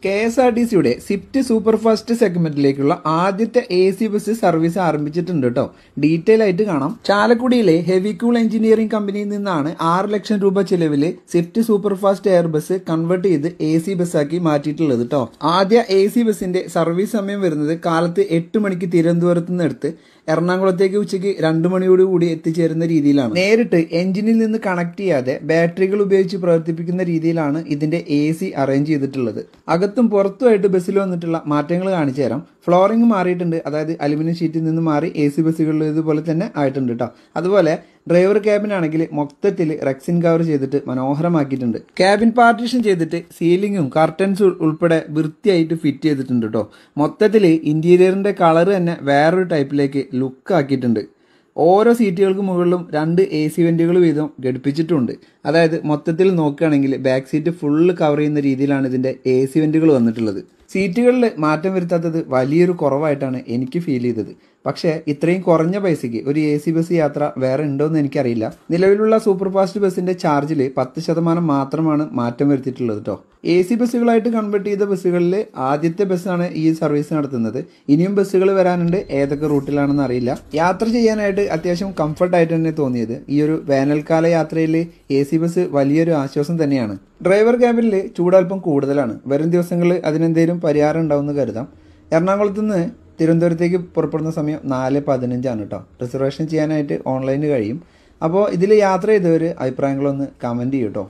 KSRTCയുടെ Swift superfast സെഗ്മെന്റിലേക്കുള്ള ആദ്യത്തെ AC bus service ആരംഭിച്ചിട്ടുണ്ട് കേട്ടോ. ഡീറ്റെയിൽ ആയിട്ട് കാണാം. ചാലക്കുടിയിലെ ഹെവി കൂൾ എഞ്ചിനീയറിംഗ് കമ്പനിയിൽ നിന്നാണ് 6 ലക്ഷം രൂപ ചെലവിൽ Swift superfast air bus convert ചെയ്ത് AC ബസ്സാക്കി മാറ്റിയിട്ടുള്ളത് കേട്ടോ. ആദ്യ AC ബസിന്റെ സർവീസ് സമയം വരുന്നത് കാലത്ത് 8 മണിക്ക് തിരുവനന്തപുരത്ത് നിന്ന് എടുത്ത് എറണാകുളത്തേക്ക് ഉച്ചയ്ക്ക് 2 മണിയോടുകൂടി എത്തിച്ചേരുന്ന രീതിയിലാണ്. നേരിട്ട് എഞ്ചിനിൽ നിന്ന് കണക്ട് ചെയ്യാതെ ബാറ്ററികൾ ഉപയോഗിച്ച് പ്രവർത്തിപ്പിക്കുന്ന രീതിയിലാണ് ഇതിന്റെ AC അറേഞ്ച് ചെയ്തിട്ടുള്ളത്. അകത്തും പുറത്തുമായിട്ട് ബസ്സിൽ വന്നിട്ടുള്ള മാറ്റങ്ങൾ കാണിച്ചു തരാം. ഫ്ലോറിംഗ് മാറിയിട്ടുണ്ട്, അതായത് അലുമിനിയം ഷീറ്റിൽ നിന്ന് മാറി AC ബസ്സുകളിൽ ഇതുപോലെ തന്നെ ആയിട്ടുണ്ട് കേട്ടോ. അതുപോലെ ഡ്രൈവർ ക്യാബിൻ ആണെങ്കിൽ മൊത്തത്തിൽ റെക്സിൻ കവർ ചെയ്തിട്ട് മനോഹരമാക്കിയിട്ടുണ്ട്. ക്യാബിൻ പാർട്ടീഷൻ ചെയ്തിട്ട് സീലിംഗും കർട്ടൻസ് ഉൾപ്പെടെ വൃത്തിയായിട്ട് ഫിറ്റ് ചെയ്തിട്ടുണ്ട് കേട്ടോ. മൊത്തത്തിൽ ഇന്റീരിയറിന്റെ കളർ തന്നെ വേറൊരു ടൈപ്പിലേക്ക് ലുക്ക് ആക്കിയിട്ടുണ്ട്. ഓരോ സീറ്റുകൾക്ക് മുകളിലും 2 AC വെന്റുകൾ വീതം ഘടിപ്പിച്ചിട്ടുണ്ട്. അതായത് മൊത്തത്തിൽ നോക്കുകയാണെങ്കിൽ ബാക്ക് സീറ്റ് ഫുള്ള് കവർ ചെയ്യുന്ന രീതിയിലാണ് ഇതിന്റെ AC വെന്റുകൾ വന്നിട്ടുള്ളത്. സീറ്റുകളിൽ മാറ്റം വരുത്താത്തത് വലിയൊരു കുറവായിട്ടാണ് എനിക്ക് ഫീൽ ചെയ്തത്. പക്ഷേ ഇത്രയും കുറഞ്ഞ പൈസയ്ക്ക് ഒരു AC ബസ് യാത്ര വേറെ ഉണ്ടോയെന്ന് എനിക്കറിയില്ല. നിലവിലുള്ള സൂപ്പർ ഫാസ്റ്റ് ബസിന്റെ ചാർജിൽ 10% മാത്രമാണ് മാറ്റം വരുത്തിയിട്ടുള്ളത് കേട്ടോ. AC ബസ്സുകളായിട്ട് കൺവേർട്ട് ചെയ്ത ബസ്സുകളിൽ ആദ്യത്തെ ബസ്സാണ് ഈ സർവീസ് നടത്തുന്നത്. ഇനിയും ബസ്സുകൾ വരാനുണ്ട്, ഏതൊക്കെ റൂട്ടിലാണെന്ന് അറിയില്ല. യാത്ര ചെയ്യാനായിട്ട് അത്യാവശ്യം കംഫർട്ടായിട്ട് തന്നെ തോന്നിയത്. ഈ ഒരു വേനൽക്കാല യാത്രയിൽ AC ബസ് വലിയൊരു ആശ്വാസം തന്നെയാണ്. ഡ്രൈവർ ക്യാബിനിൽ ചൂടൽപ്പം കൂടുതലാണ്. വരും ദിവസങ്ങളിൽ അതിനെന്തെങ്കിലും പരിഹാരം ഉണ്ടാവുമെന്ന് കരുതാം. എറണാകുളത്ത് നിന്ന് തിരുവനന്തപുരത്തേക്ക് പുറപ്പെടുന്ന സമയം 4:15 കേട്ടോ. റിസർവേഷൻ ചെയ്യാനായിട്ട് ഓൺലൈനിൽ കഴിയും. അപ്പോൾ ഇതിൽ യാത്ര ചെയ്തവർ അഭിപ്രായങ്ങളൊന്ന് കമൻറ്റ് ചെയ്യും കേട്ടോ.